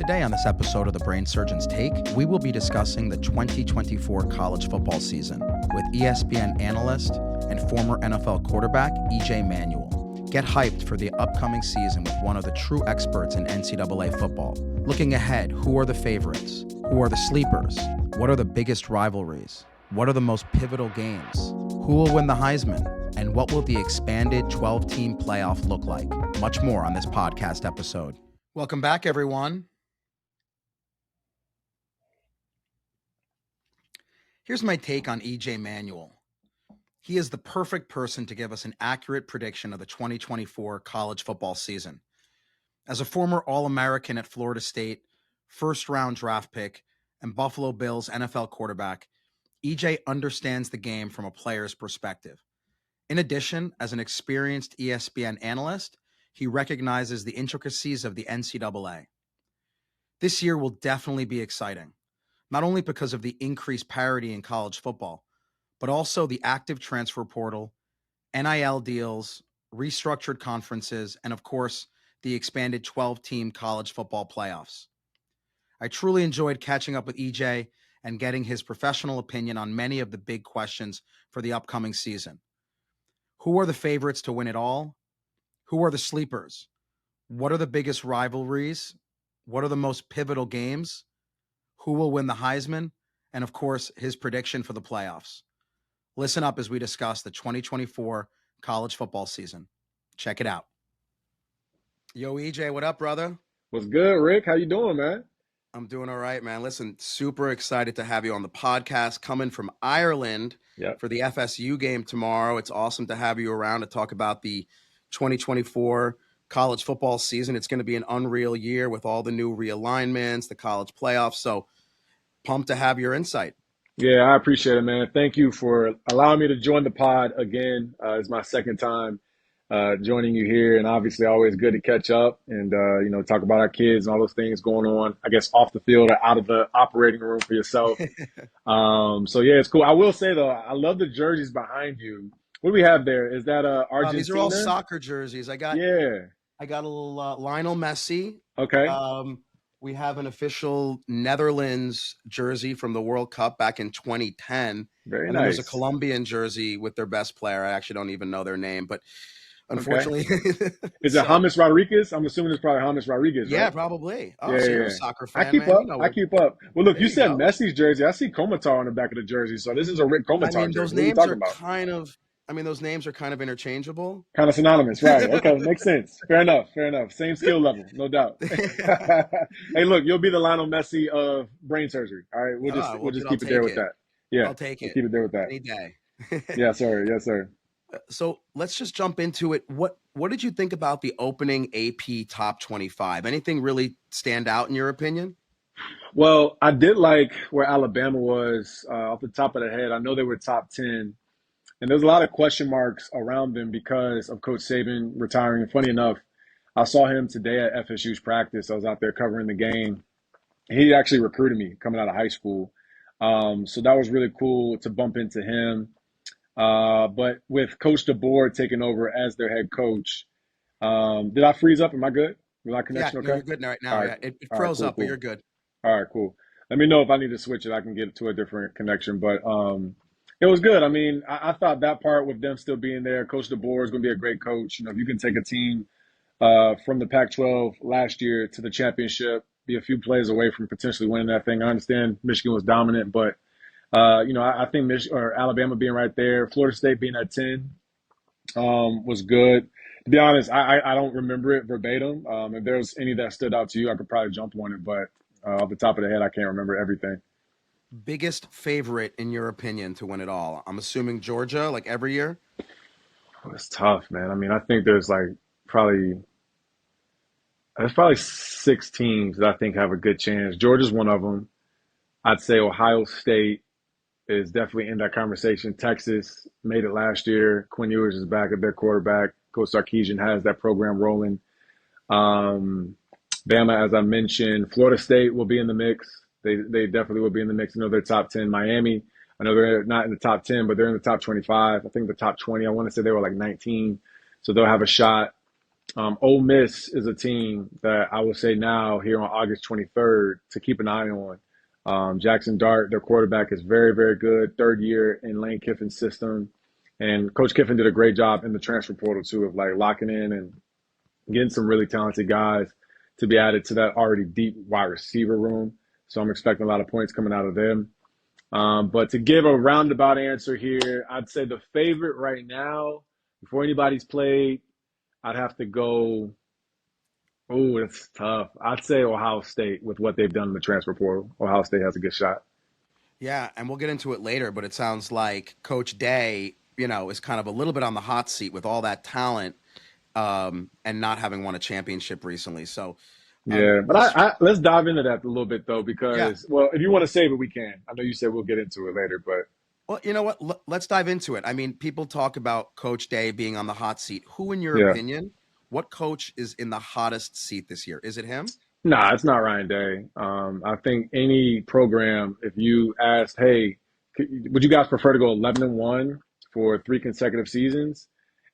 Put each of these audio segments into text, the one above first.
Today on this episode of the Brain Surgeon's Take, we will be discussing the 2024 college football season with ESPN analyst and former NFL quarterback EJ Manuel. Get hyped for the upcoming season with one of the true experts in NCAA football. Looking ahead, who are the favorites? Who are the sleepers? What are the biggest rivalries? What are the most pivotal games? Who will win the Heisman? And what will the expanded 12-team playoff look like? Much more on this podcast episode. Welcome back, everyone. Here's my take on EJ Manuel. He is the perfect person to give us an accurate prediction of the 2024 college football season. As a former All-American at Florida State, first-round draft pick, and Buffalo Bills NFL quarterback, EJ understands the game from a player's perspective. In addition, as an experienced ESPN analyst, he recognizes the intricacies of the NCAA. This year will definitely be exciting, not only because of the increased parity in college football, but also the active transfer portal, NIL deals, restructured conferences, and of course, the expanded 12-team college football playoffs. I truly enjoyed catching up with EJ and getting his professional opinion on many of the big questions for the upcoming season. Who are the favorites to win it all? Who are the sleepers? What are the biggest rivalries? What are the most pivotal games? Who will win the Heisman? And of course, his prediction for the playoffs. Listen up as we discuss the 2024 college football season. Check it out. Yo, EJ, what up, brother? What's good, Rick? How you doing, man? I'm doing all right, man. Listen, super excited to have you on the podcast, coming from Ireland for the FSU game tomorrow. It's awesome to have you around to talk about the 2024 college football season. It's going to be an unreal year with all the new realignments, the college playoffs. So pumped to have your insight. Yeah, I appreciate it, man. Thank you for allowing me to join the pod again. It's my second time joining you here, and obviously always good to catch up and, talk about our kids and all those things going on, I guess, off the field or out of the operating room for yourself. So, yeah, it's cool. I will say, though, I love the jerseys behind you. What do we have there? Is that Argentina? These are all soccer jerseys. I got a little Lionel Messi. Okay. We have an official Netherlands jersey from the World Cup back in 2010. Very and nice. There's a Colombian jersey with their best player. I actually don't even know their name, but unfortunately. Okay. Is it James Rodriguez? I'm assuming it's probably James Rodriguez, right? Yeah, probably. Oh, yeah, so you're a soccer fan, I keep man. up. I keep up. Well, look, you said Messi's jersey. I see Komatar on the back of the jersey, so this is a Rick Komatar jersey. Those names are those names are kind of interchangeable. Kind of synonymous, right? Okay, makes sense. Fair enough. Same skill level, no doubt. Hey, look, you'll be the Lionel Messi of brain surgery. All right, we'll just keep it there with that. Yeah, I'll take it. Keep it there with that. Any day. Yes, sir. So let's just jump into it. What did you think about the opening AP top 25? Anything really stand out in your opinion? Well, I did like where Alabama was off the top of the head. I know they were top 10. And there's a lot of question marks around them because of Coach Saban retiring. And funny enough, I saw him today at FSU's practice. I was out there covering the game. He actually recruited me coming out of high school. So that was really cool to bump into him. But with Coach DeBoer taking over as their head coach, did I freeze up? Am I good? Was my connection okay? No, you're good right now. Right. It froze up, but you're good. All right, cool. Let me know if I need to switch it. I can get to a different connection. But it was good. I mean, I thought that part with them still being there, Coach DeBoer is going to be a great coach. If you can take a team from the Pac-12 last year to the championship, be a few plays away from potentially winning that thing. I understand Michigan was dominant, but, I think Alabama being right there, Florida State being at 10 was good. To be honest, I don't remember it verbatim. If there's any that stood out to you, I could probably jump on it, but off the top of the head, I can't remember everything. Biggest favorite in your opinion to win it all? I'm assuming Georgia, like every year. It's tough, man. I mean, I think there's probably 6 teams that I think have a good chance. Georgia's one of them. I'd say Ohio State is definitely in that conversation. Texas made it last year. Quinn Ewers is back at their quarterback. Coach Sarkisian has that program rolling. Bama, as I mentioned. Florida State will be in the mix. They definitely will be in the mix. I know they're top 10. Miami, I know they're not in the top 10, but they're in the top 25. I think the top 20, I want to say they were 19. So they'll have a shot. Ole Miss is a team that I would say now here on August 23rd to keep an eye on. Jackson Dart, their quarterback, is very, very good. Third year in Lane Kiffin's system. And Coach Kiffin did a great job in the transfer portal, too, of like locking in and getting some really talented guys to be added to that already deep wide receiver room. So I'm expecting a lot of points coming out of them. But to give a roundabout answer here, I'd say the favorite right now, before anybody's played, I'd have to go. Oh, that's tough. I'd say Ohio State with what they've done in the transfer portal. Ohio State has a good shot. Yeah, and we'll get into it later, but it sounds like Coach Day, is kind of a little bit on the hot seat with all that talent, and not having won a championship recently. So, Yeah, but let's let's dive into that a little bit though, yeah. because well, if you want to save it, we can. I know you said we'll get into it later, but Well, you know what? Let's dive into it. I mean, people talk about Coach Day being on the hot seat. Who, in your yeah, opinion, what coach is in the hottest seat this year? Is it him? nah, it's not Ryan Day. I think any program, if you asked, hey, would you guys prefer to go 11-1 for 3 consecutive seasons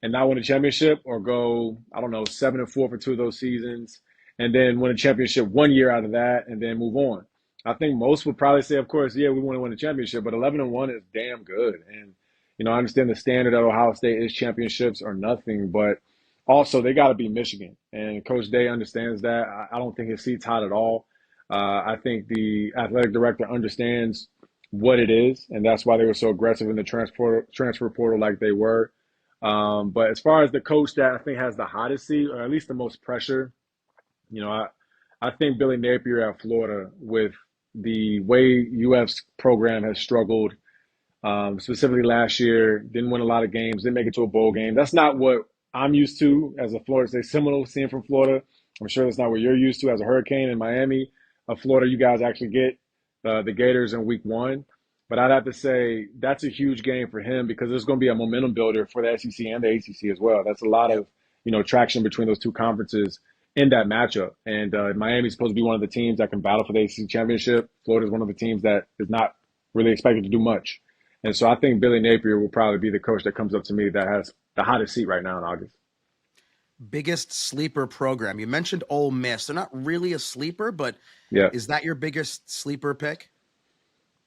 and not win a championship, or go, I don't know, 7-4 for 2 of those seasons and then win a championship 1 year out of that and then move on? I think most would probably say, of course, yeah, we want to win a championship, but 11-1 is damn good. And I understand the standard at Ohio State is championships or nothing, but also they got to be Michigan, and Coach Day understands that. I don't think his seat's hot at all. I think the athletic director understands what it is, and that's why they were so aggressive in the transfer portal like they were. But as far as the coach that I think has the hottest seat, or at least the most pressure, you know, I think Billy Napier at Florida, with the way UF's program has struggled, specifically last year, didn't win a lot of games, didn't make it to a bowl game. That's not what I'm used to as a Florida State Seminole, seeing from Florida. I'm sure that's not what you're used to as a Hurricane in Miami. Florida, you guys actually get the Gators in week 1. But I'd have to say that's a huge game for him, because there's going to be a momentum builder for the SEC and the ACC as well. That's a lot Yep. of traction between those two conferences in that matchup. And Miami's supposed to be one of the teams that can battle for the ACC championship. Florida's one of the teams that is not really expected to do much. And so I think Billy Napier will probably be the coach that comes up to me that has the hottest seat right now in August. Biggest sleeper program. You mentioned Ole Miss. They're not really a sleeper, but Yeah. is that your biggest sleeper pick?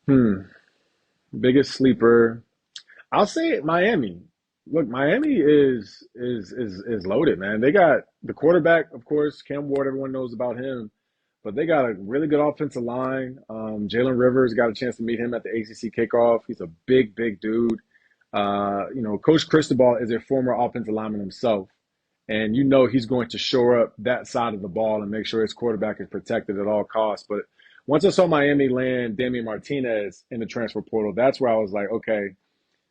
Hmm. Biggest sleeper. I'll say it, Miami. Look, Miami is loaded, man. They got the quarterback, of course, Cam Ward. Everyone knows about him, but they got a really good offensive line. Jalen Rivers, got a chance to meet him at the ACC kickoff. He's a big, big dude. Coach Cristobal is a former offensive lineman himself, and he's going to shore up that side of the ball and make sure his quarterback is protected at all costs. But once I saw Miami land Damian Martinez in the transfer portal, that's where I was like, okay,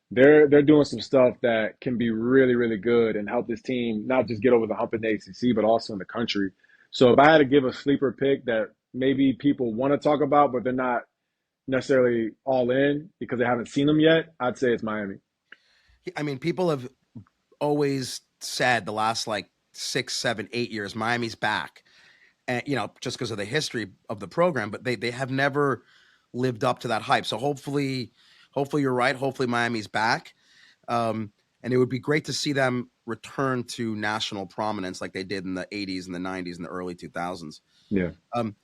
they're doing some stuff that can be really, really good and help this team not just get over the hump in the ACC, but also in the country. So if I had to give a sleeper pick that maybe people want to talk about, but they're not necessarily all in because they haven't seen them yet, I'd say it's Miami. I mean, people have always said the last like 6, 7, 8 years, Miami's back. And just because of the history of the program, but they have never lived up to that hype. So hopefully you're right. Hopefully Miami's back. And it would be great to see them return to national prominence like they did in the 80s and the 90s and the early 2000s. Yeah. Um,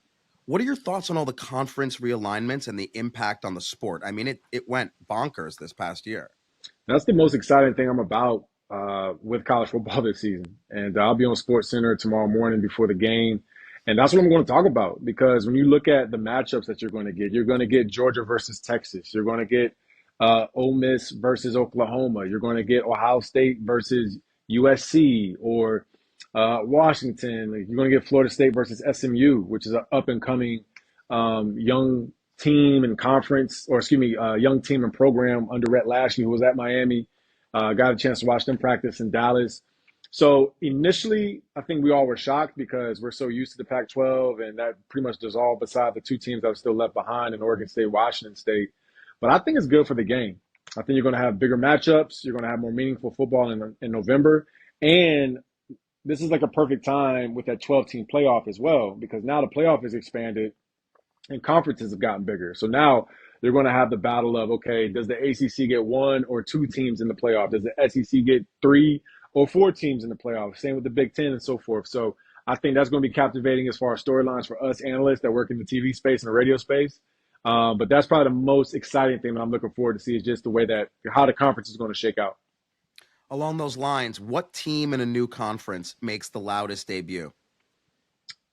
what are your thoughts on all the conference realignments and the impact on the sport? I mean, it went bonkers this past year. That's the most exciting thing I'm about with college football this season. And I'll be on Sports Center tomorrow morning before the game. And that's what I'm going to talk about, because when you look at the matchups that you're going to get Georgia versus Texas. You're going to get Ole Miss versus Oklahoma. You're going to get Ohio State versus USC, or Washington. You're going to get Florida State versus SMU, which is an up and coming young team and conference, or excuse me, young team and program under Rhett Lashlee, who was at Miami. Got a chance to watch them practice in Dallas. So initially, I think we all were shocked because we're so used to the Pac-12, and that pretty much dissolved beside the two teams that are still left behind in Oregon State, Washington State. But I think it's good for the game. I think you're going to have bigger matchups. You're going to have more meaningful football in November. And this is like a perfect time with that 12-team playoff as well, because now the playoff is expanded and conferences have gotten bigger. So now they're going to have the battle of, okay, does the ACC get 1 or 2 teams in the playoff? Does the SEC get 3 or 4 teams in the playoffs. Same with the Big Ten and so forth. So I think that's going to be captivating as far as storylines for us analysts that work in the TV space and the radio space. But that's probably the most exciting thing that I'm looking forward to see is just the way that how the conference is going to shake out. Along those lines, what team in a new conference makes the loudest debut?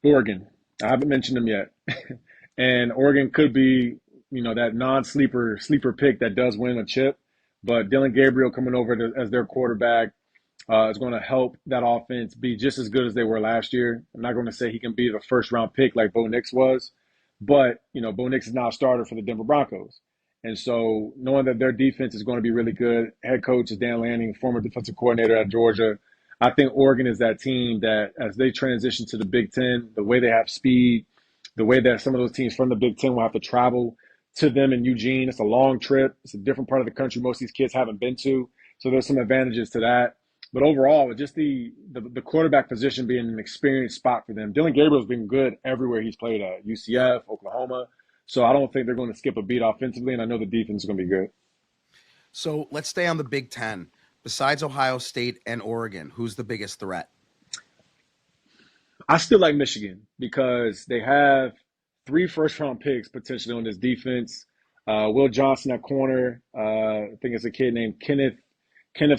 Oregon. I haven't mentioned them yet. And Oregon could be, that sleeper pick that does win a chip. But Dylan Gabriel coming over as their quarterback is going to help that offense be just as good as they were last year. I'm not going to say he can be the first round pick like Bo Nix was, but Bo Nix is now a starter for the Denver Broncos. And so knowing that their defense is going to be really good, head coach is Dan Lanning, former defensive coordinator at Georgia. I think Oregon is that team that as they transition to the Big Ten, the way they have speed, the way that some of those teams from the Big Ten will have to travel to them in Eugene. It's a long trip. It's a different part of the country most of these kids haven't been to. So there's some advantages to that. But overall, just the quarterback position being an experienced spot for them. Dylan Gabriel's been good everywhere he's played at, UCF, Oklahoma. So I don't think they're going to skip a beat offensively, and I know the defense is going to be good. So let's stay on the Big Ten. Besides Ohio State and Oregon, who's the biggest threat? I still like Michigan because they have 3 first-round picks potentially on this defense. Will Johnson at corner. I think it's a kid named Kenneth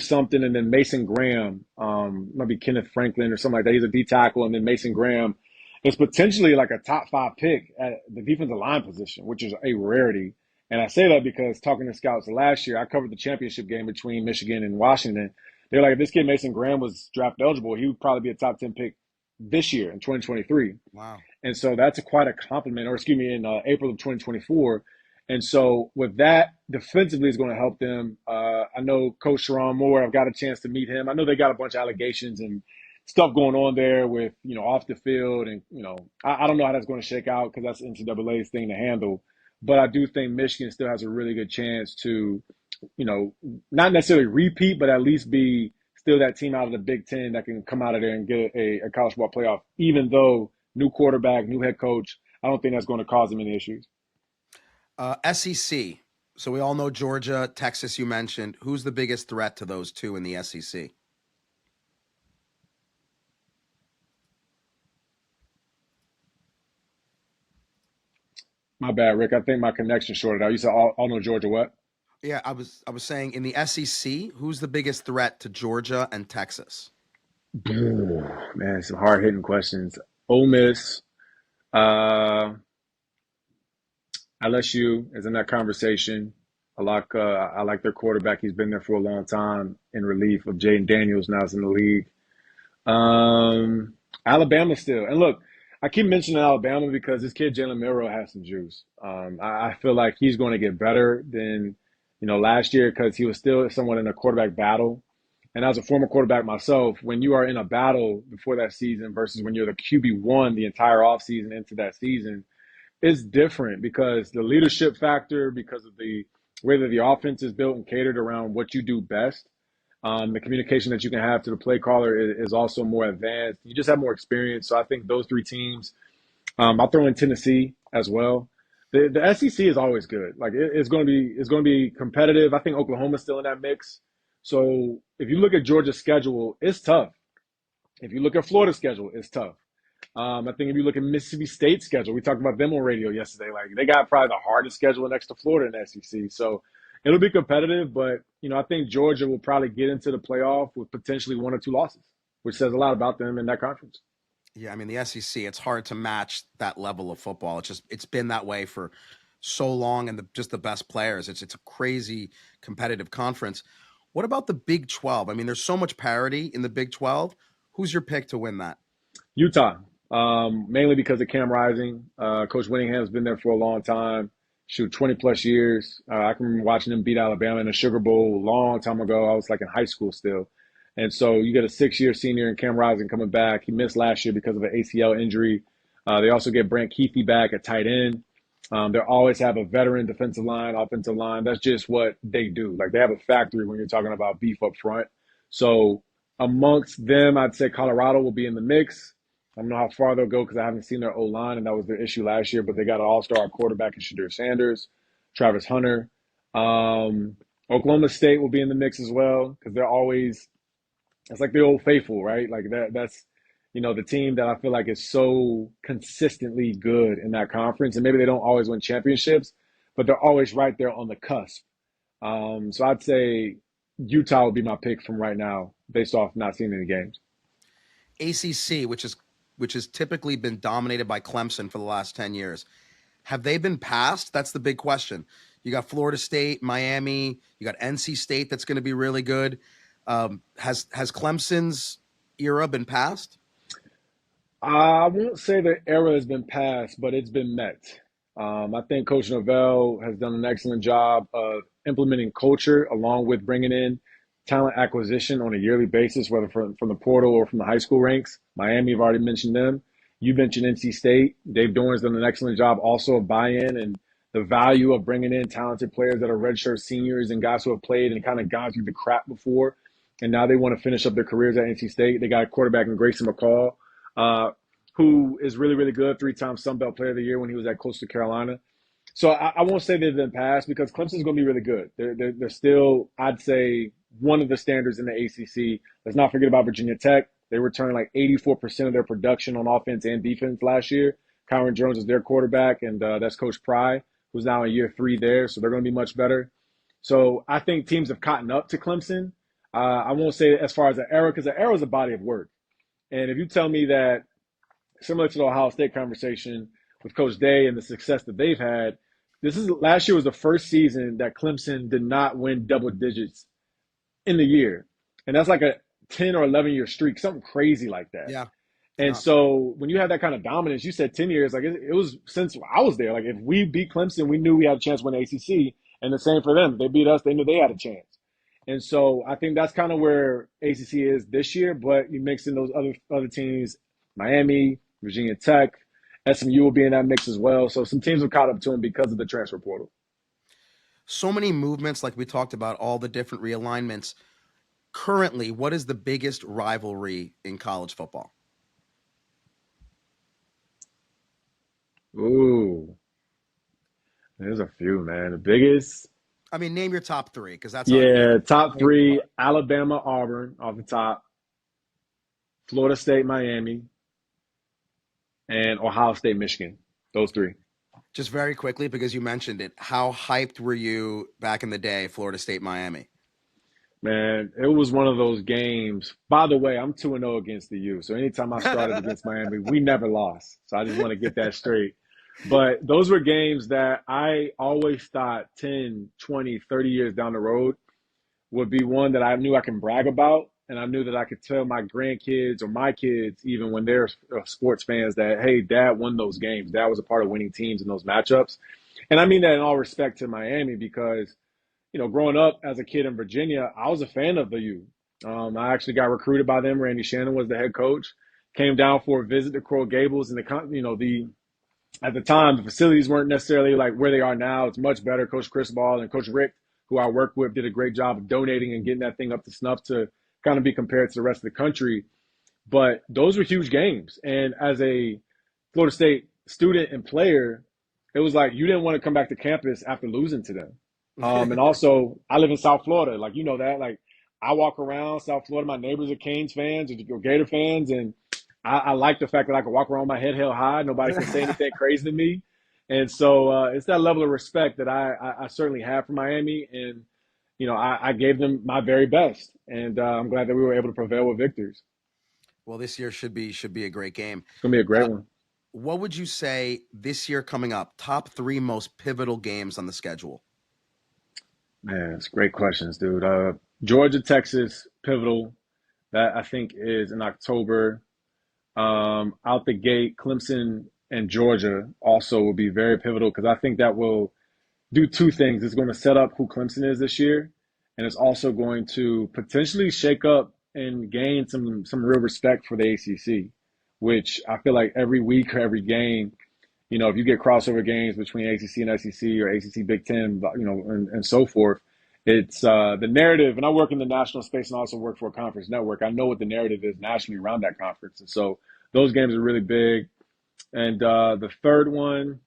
something, and then Mason Graham, might be Kenneth Franklin or something like that. He's a D tackle, and then Mason Graham is potentially like a top 5 pick at the defensive line position, which is a rarity. And I say that because talking to scouts last year, I covered the championship game between Michigan and Washington. They're like, if this kid Mason Graham was draft eligible, he would probably be a top 10 pick this year in 2023. Wow. And so that's quite a compliment, in April of 2024. And so with that, defensively is going to help them. I know Coach Sharon Moore, I've got a chance to meet him. I know they got a bunch of allegations and stuff going on there with, off the field. And, I don't know how that's going to shake out because that's NCAA's thing to handle. But I do think Michigan still has a really good chance to, not necessarily repeat, but at least be still that team out of the Big Ten that can come out of there and get a college football playoff, even though new quarterback, new head coach, I don't think that's going to cause them any issues. SEC. So we all know Georgia, Texas, you mentioned. Who's the biggest threat to those two in the SEC? My bad, Rick. I think my connection shorted out. You said all know Georgia what? Yeah, I was saying in the SEC, who's the biggest threat to Georgia and Texas? Man, some hard-hitting questions. Ole Miss, LSU is in that conversation. I like their quarterback. He's been there for a long time in relief of Jaden Daniels. Now is in the league. Alabama still. And look, I keep mentioning Alabama because this kid Jalen Milroe has some juice. I feel like he's going to get better than last year because he was still somewhat in a quarterback battle. And as a former quarterback myself, when you are in a battle before that season versus when you're the QB1 the entire offseason into that season, it's different because the leadership factor, because of the way that the offense is built and catered around what you do best. The communication that you can have to the play caller is also more advanced. You just have more experience. So I think those 3 teams, I'll throw in Tennessee as well. The SEC is always good. Like it's going to be competitive. I think Oklahoma's still in that mix. So if you look at Georgia's schedule, it's tough. If you look at Florida's schedule, it's tough. I think if you look at Mississippi State's schedule, we talked about them on radio yesterday. Like they got probably the hardest schedule next to Florida in the SEC. So it'll be competitive, but I think Georgia will probably get into the playoff with potentially 1 or 2 losses, which says a lot about them in that conference. Yeah, I mean the SEC, it's hard to match that level of football. It's been that way for so long, and just the best players. It's a crazy competitive conference. What about the Big 12? I mean, there's so much parity in the Big 12. Who's your pick to win that? Utah, mainly because of Cam Rising. Coach Whittingham's been there for a long time. 20-plus years. I can remember watching them beat Alabama in the Sugar Bowl a long time ago. I was like in high school still. And so you get a 6-year senior in Cam Rising coming back. He missed last year because of an ACL injury. They also get Brant Keithy back at tight end. They always have a veteran defensive line, offensive line. That's just what they do. Like they have a factory when you're talking about beef up front. So amongst them, I'd say Colorado will be in the mix. I don't know how far they'll go because I haven't seen their O-line, and that was their issue last year. But they got an all-star quarterback in Shadur Sanders, Travis Hunter. Oklahoma State will be in the mix as well because they're always it's like the old faithful, right? Like that's the team that I feel like is so consistently good in that conference. And maybe they don't always win championships, but they're always right there on the cusp. So I'd say Utah would be my pick from right now, based off not seeing any games. ACC, which has typically been dominated by Clemson for the last 10 years. Have they been passed? That's the big question. You got Florida State, Miami, you got NC State that's going to be really good. Has Clemson's era been passed? I won't say the era has been passed, but it's been met. I think Coach Novell has done an excellent job of implementing culture along with bringing in talent acquisition on a yearly basis, whether from the portal or from the high school ranks. Miami, you've already mentioned them. You mentioned NC State. Dave Doran's done an excellent job also of buy-in and the value of bringing in talented players that are redshirt seniors and guys who have played and kind of gone through the crap before. And now they want to finish up their careers at NC State. They got a quarterback in Grayson McCall, who is really, really good, three-time Sun Belt Player of the Year when he was at Coastal Carolina. So I won't say they've been passed because Clemson's going to be really good. They're still, I'd say, one of the standards in the ACC. Let's not forget about Virginia Tech. They returned like 84% of their production on offense and defense last year. Kyron Jones is their quarterback, and that's Coach Pry, who's now in year 3 there. So they're going to be much better. So I think teams have caught up to Clemson. I won't say as far as an era because the era is a body of work. And if you tell me that, similar to the Ohio State conversation with Coach Day and the success that they've had, last year was the first season that Clemson did not win double digits in the year. And that's like a 10 or 11 year streak, something crazy like that. Yeah. And so when you have that kind of dominance, you said 10 years, like it was since I was there. Like if we beat Clemson, we knew we had a chance to win the ACC. And the same for them. They beat us, they knew they had a chance. And so I think that's kind of where ACC is this year. But you mix in those other teams, Miami, Virginia Tech, SMU will be in that mix as well. So some teams have caught up to them because of the transfer portal. So many movements, like we talked about, all the different realignments. Currently, what is the biggest rivalry in college football? Ooh, there's a few, man. The biggest, I mean, name your top 3 because that's how. yeah, top 3, Alabama, Auburn off the top, Florida State, Miami, and Ohio State, Michigan. Those 3. Just very quickly, because you mentioned it, how hyped were you back in the day, Florida State, Miami? Man, it was one of those games. By the way, I'm 2-0 against the U. So anytime I started against Miami, we never lost. So I just want to get that straight. But those were games that I always thought 10, 20, 30 years down the road would be one that I knew I can brag about. And I knew that I could tell my grandkids or my kids, even when they're sports fans, that, hey, Dad won those games. Dad was a part of winning teams in those matchups. And I mean that in all respect to Miami because, growing up as a kid in Virginia, I was a fan of the U. I actually got recruited by them. Randy Shannon was the head coach. Came down for a visit to Coral Gables, and at the time the facilities weren't necessarily like where they are now. It's much better. Coach Chris Ball and Coach Rick, who I worked with, did a great job of donating and getting that thing up to snuff to kind of be compared to the rest of the country. But those were huge games, and as a Florida State student and player, it was like you didn't want to come back to campus after losing to them. And also, I live in South Florida. Like, you know that. Like, I walk around South Florida. My neighbors are Canes fans or Gator fans. And I like the fact that I can walk around with my head held high. Nobody can say anything crazy to me. And so it's that level of respect that I certainly have for Miami. And, I gave them my very best. And I'm glad that we were able to prevail with victories. Well, this year should be a great game. It's going to be a great one. What would you say this year coming up, top 3 most pivotal games on the schedule? Man, it's great questions, dude. Georgia, Texas, pivotal. That I think is in October. Out the gate, Clemson and Georgia also will be very pivotal because I think that will do 2 things. It's going to set up who Clemson is this year, and it's also going to potentially shake up and gain some real respect for the ACC, which I feel like every week or every game, if you get crossover games between ACC and SEC or ACC Big Ten, and so forth, it's the narrative. And I work in the national space and also work for a conference network. I know what the narrative is nationally around that conference. And so those games are really big. And the third one,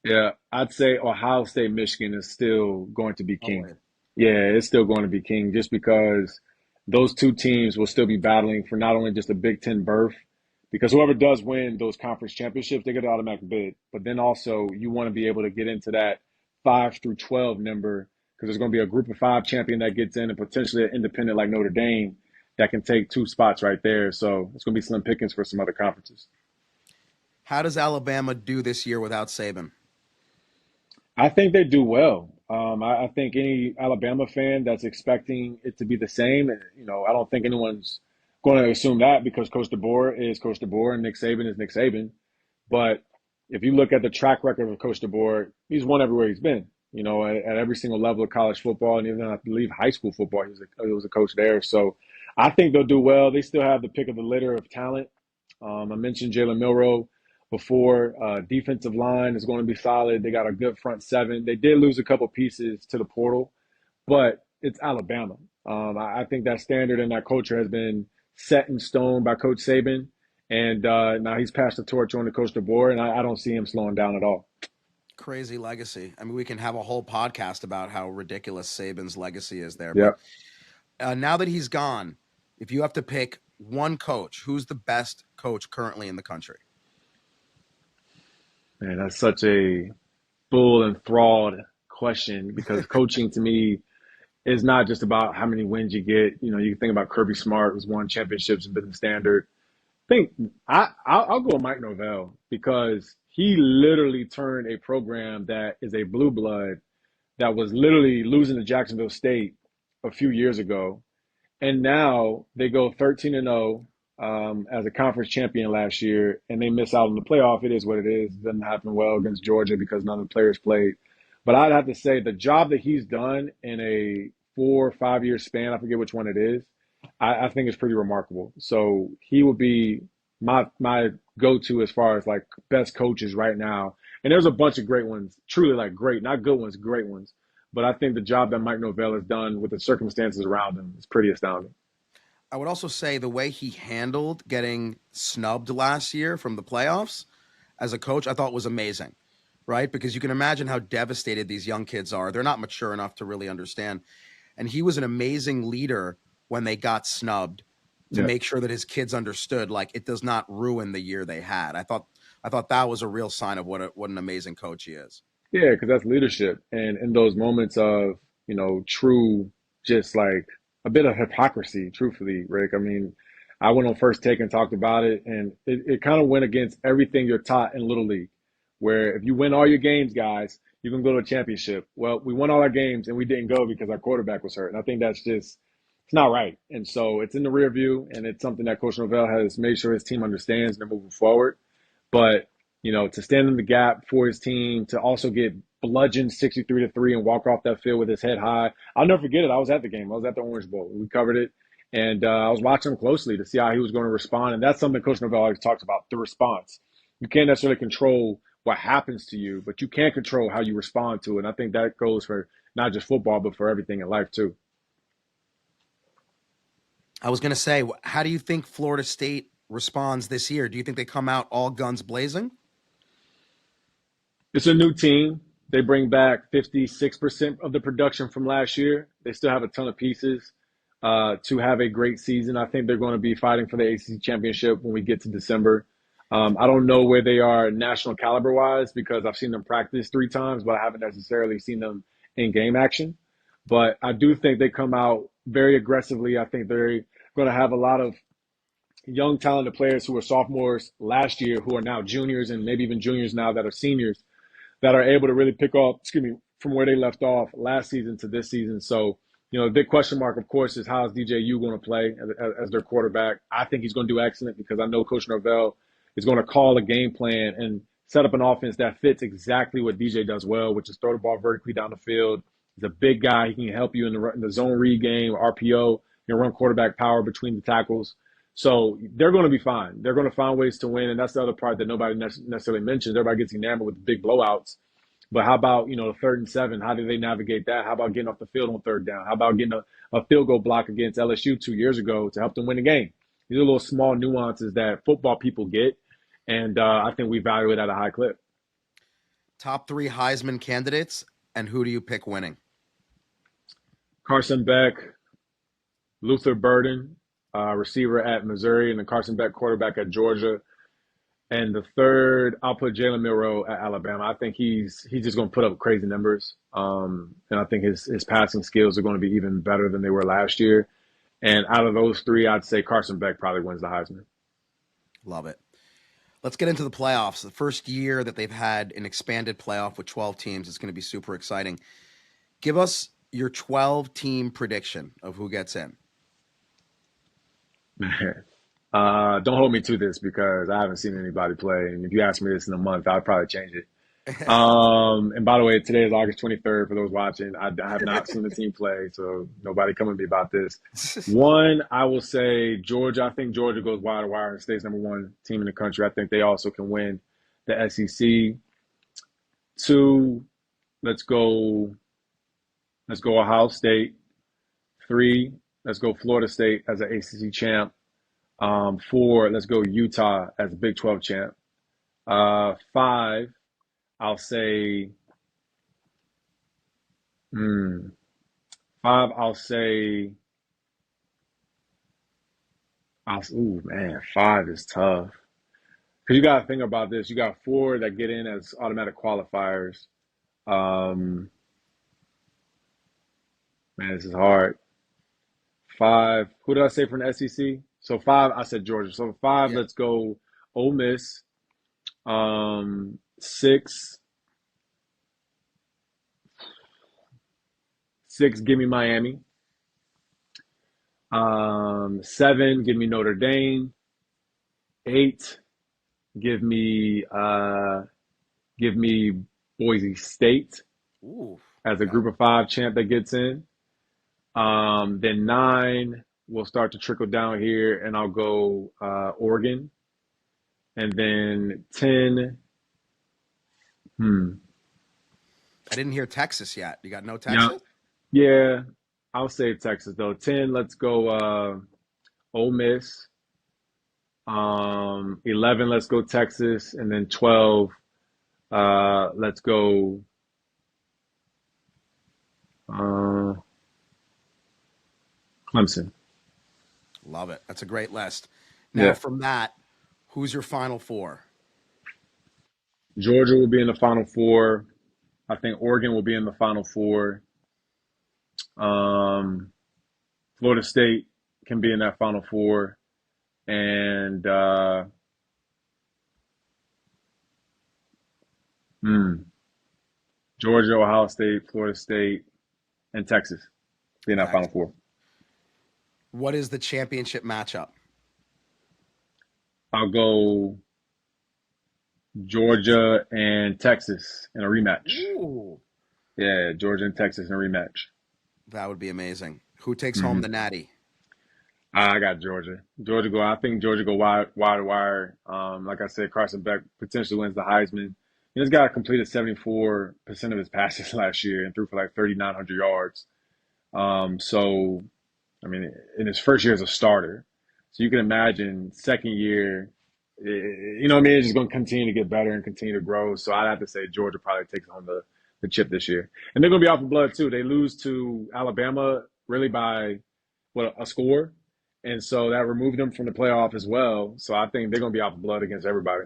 yeah, I'd say Ohio State, Michigan is still going to be king. Yeah, it's still going to be King just because those two teams will still be battling for not only just a Big Ten berth, because whoever does win those conference championships, they get an automatic bid. But then also you want to be able to get into that 5 through 12 number because there's going to be a group of five champion that gets in and potentially an independent like Notre Dame that can take two spots right there. So it's going to be slim pickings for some other conferences. How does Alabama do this year without Saban? I think they do well. I think any Alabama fan that's expecting it to be the same, I don't think anyone's going to assume that because Coach DeBoer is Coach DeBoer and Nick Saban is Nick Saban. But if you look at the track record of Coach DeBoer, he's won everywhere he's been. At every single level of college football, and even I believe high school football, he was a coach there. So I think they'll do well. They still have the pick of the litter of talent. I mentioned Jalen Milroe before. Defensive line is going to be solid. They got a good front seven. They did lose a couple pieces to the portal, but it's Alabama. I think that standard and that culture has been set in stone by Coach Saban. And now he's passed the torch on to Coach DeBoer, and I don't see him slowing down at all. Crazy legacy. I mean, we can have a whole podcast about how ridiculous Saban's legacy is there. Yeah. But now that he's gone, if you have to pick one coach, who's the best coach currently in the country? Man, that's such a bull and fraud question because coaching to me is not just about how many wins you get. You think about Kirby Smart, who's won championships and been the standard. Think I'll go with Mike Norvell because he literally turned a program that is a blue blood that was literally losing to Jacksonville State a few years ago, and now they go 13-0 as a conference champion last year, and they miss out on the playoff. It is what it is. It doesn't happen well against Georgia because none of the players played. But I'd have to say the job that he's done in a 4 or 5 year span, I forget which one it is, I think it's pretty remarkable. So he would be my go-to as far as like best coaches right now. And there's a bunch of great ones, truly like great, not good ones, great ones. But I think the job that Mike Norvell has done with the circumstances around him is pretty astounding. I would also say the way he handled getting snubbed last year from the playoffs as a coach, I thought was amazing, right? Because you can imagine how devastated these young kids are. They're not mature enough to really understand. And he was an amazing leader when they got snubbed to make sure that his kids understood, like, it does not ruin the year they had. I thought that was a real sign of what an amazing coach he is. Yeah, because that's leadership. And in those moments of, true, just like a bit of hypocrisy, truthfully, Rick. I mean, I went on First Take and talked about it, and it kind of went against everything you're taught in Little League, where if you win all your games, guys, you can go to a championship. Well, we won all our games, and we didn't go because our quarterback was hurt. And I think that's just, it's not right. And so it's in the rear view, and it's something that Coach Norvell has made sure his team understands and they're moving forward. But to stand in the gap for his team, to also get bludgeoned 63-3 and walk off that field with his head high. I'll never forget it. I was at the game. I was at the Orange Bowl. We covered it. And I was watching him closely to see how he was going to respond. And that's something Coach Norvell always talks about, the response. You can't necessarily control what happens to you, but you can control how you respond to it. And I think that goes for not just football, but for everything in life too. I was going to say, how do you think Florida State responds this year? Do you think they come out all guns blazing? It's a new team. They bring back 56% of the production from last year. They still have a ton of pieces to have a great season. I think they're going to be fighting for the ACC championship when we get to December. I don't know where they are national caliber wise because I've seen them practice 3 times, but I haven't necessarily seen them in game action. But I do think they come out very aggressively. I think they're going to have a lot of young, talented players who were sophomores last year who are now juniors and maybe even juniors now that are seniors that are able to really pick up, from where they left off last season to this season. So, the big question mark, of course, is how is DJU going to play as their quarterback? I think he's going to do excellent because I know Coach Norvell is going to call a game plan and set up an offense that fits exactly what DJ does well, which is throw the ball vertically down the field. He's a big guy. He can help you in the zone read game, RPO, run quarterback power between the tackles. So they're going to be fine. They're going to find ways to win, and that's the other part that nobody necessarily mentions. Everybody gets enamored with the big blowouts. But how about, the 3rd and 7? How do they navigate that? How about getting off the field on 3rd down? How about getting a field goal block against LSU 2 years ago to help them win the game? These are little small nuances that football people get, and I think we value it at a high clip. Top 3 Heisman candidates, and who do you pick winning? Carson Beck, Luther Burden, receiver at Missouri, and then Carson Beck, quarterback at Georgia. And the third, I'll put Jalen Milroe at Alabama. I think he's just going to put up crazy numbers. And I think his passing skills are going to be even better than they were last year. And out of those three, I'd say Carson Beck probably wins the Heisman. Love it. Let's get into the playoffs. The first year that they've had an expanded playoff with 12 teams, it's going to be super exciting. Give us your 12-team prediction of who gets in. Man, don't hold me to this because I haven't seen anybody play. And if you ask me this in a month, I'd probably change it. And by the way, today is August 23rd for those watching. I have not seen the team play, so nobody come at me about this. One, I will say Georgia. I think Georgia goes wire to wire and stays number one team in the country. I think they also can win the SEC. Two, let's go Ohio State. Three, let's go Florida State as an ACC champ. Four, let's go Utah as a Big 12 champ. Five, I'll say five. Ooh, man, five is tough. Because you got to think about this. You got four that get in as automatic qualifiers. Man, this is hard. Five. Who did I say from the SEC? So five, I said Georgia. So five, Let's go Ole Miss. Six, give me Miami. Seven, give me Notre Dame. Eight, give me Boise State as a group of five champ that gets in. Then nine, we'll start to trickle down here, and I'll go Oregon. And then 10. I didn't hear Texas yet. You got no Texas? Yeah, I'll say Texas though. 10, let's go Ole Miss. 11, let's go Texas, and then 12, let's go Clemson. Love it. That's a great list. Now, from that, who's your Final Four? Georgia will be in the Final Four. I think Oregon will be in the Final Four. Florida State can be in that Final Four. And Georgia, Ohio State, Florida State, and Texas be in that Final Four. What is the championship matchup? I'll go Georgia and Texas in a rematch. Ooh. Yeah, Georgia and Texas in a rematch. That would be amazing. Who takes home the Natty? I got Georgia. I think Georgia go wide to wire. Like I said, Carson Beck potentially wins the Heisman. This guy completed 74% of his passes last year and threw for like 3,900 yards. So, I mean, in his first year as a starter. So you can imagine second year, you know what I mean? It's just going to continue to get better and continue to grow. So I'd have to say Georgia probably takes home the chip this year. And they're going to be off of blood too. They lose to Alabama really by, a score. And so that removed them from the playoff as well. So I think they're going to be off of blood against everybody.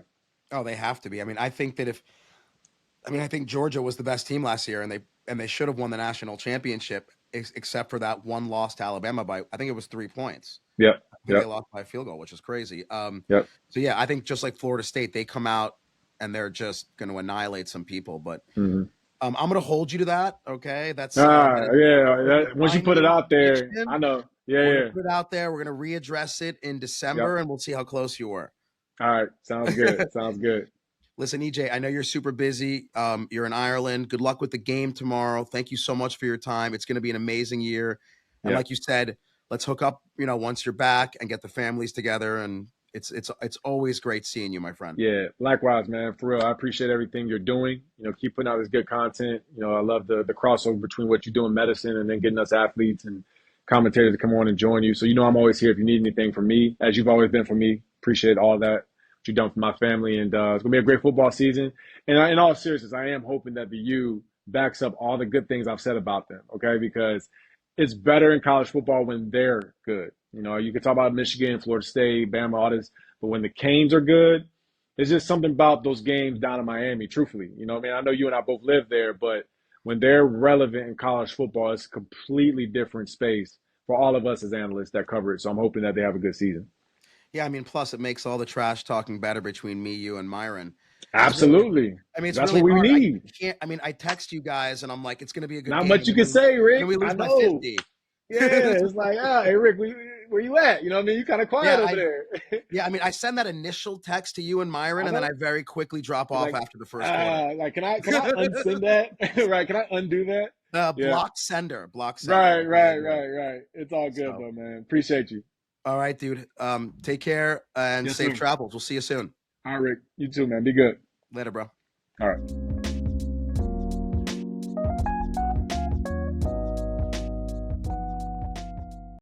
Oh, they have to be. I mean, I think Georgia was the best team last year, and they should have won the national championship, except for that one loss to Alabama by, I think it was 3 points. Yep. They lost by a field goal, which is crazy. So yeah, I think just like Florida State, they come out and they're just going to annihilate some people. But I'm going to hold you to that. Okay, that's once you put it out there, I know. We're gonna put it out there. We're going to readdress it in December, and we'll see how close you were. All right, sounds good. Sounds good. Listen, EJ, I know you're super busy. You're in Ireland. Good luck with the game tomorrow. Thank you so much for your time. It's going to be an amazing year. And like you said, let's hook up, once you're back and get the families together. And it's always great seeing you, my friend. Yeah, likewise, man. For real, I appreciate everything you're doing. Keep putting out this good content. I love the crossover between what you do in medicine and then getting us athletes and commentators to come on and join you. So I'm always here if you need anything from me, as you've always been for me. Appreciate all that you've done for my family, and it's gonna be a great football season. And in all seriousness, I am hoping that the U backs up all the good things I've said about them. Okay, because it's better in college football when they're good. You know, you can talk about Michigan, Florida State, Bama, all this, but when the Canes are good, there's just something about those games down in Miami, truthfully. You know what I mean? I know you and I both live there, but when they're relevant in college football, it's a completely different space for all of us as analysts that cover it. So I'm hoping that they have a good season. Yeah, I mean, plus it makes all the trash talking better between me, you, and Myron. It's really, Absolutely. I mean, it's That's really what we hard. I need. can't. I mean, I text you guys, and I'm like, it's going to be a good Not game, much you can say, and then Rick. we I lose by know. 50. Yeah, it's like, hey, Rick, where you at? You know what I mean? You kind of quiet Yeah, over there. I mean, I send that initial text to you and Myron, I and then I know. very quickly drop It's off like, after the first quarter. can I unsend that? Right? Can I undo that? Yeah. Block sender, block sender. Right, That's what I right, do. right, right. It's all good So, though, man. Appreciate you. all right, dude. Take care and Yes, safe sir. travels. We'll see you soon. All right, Rick. You too, man. Be good. Later, bro. All right.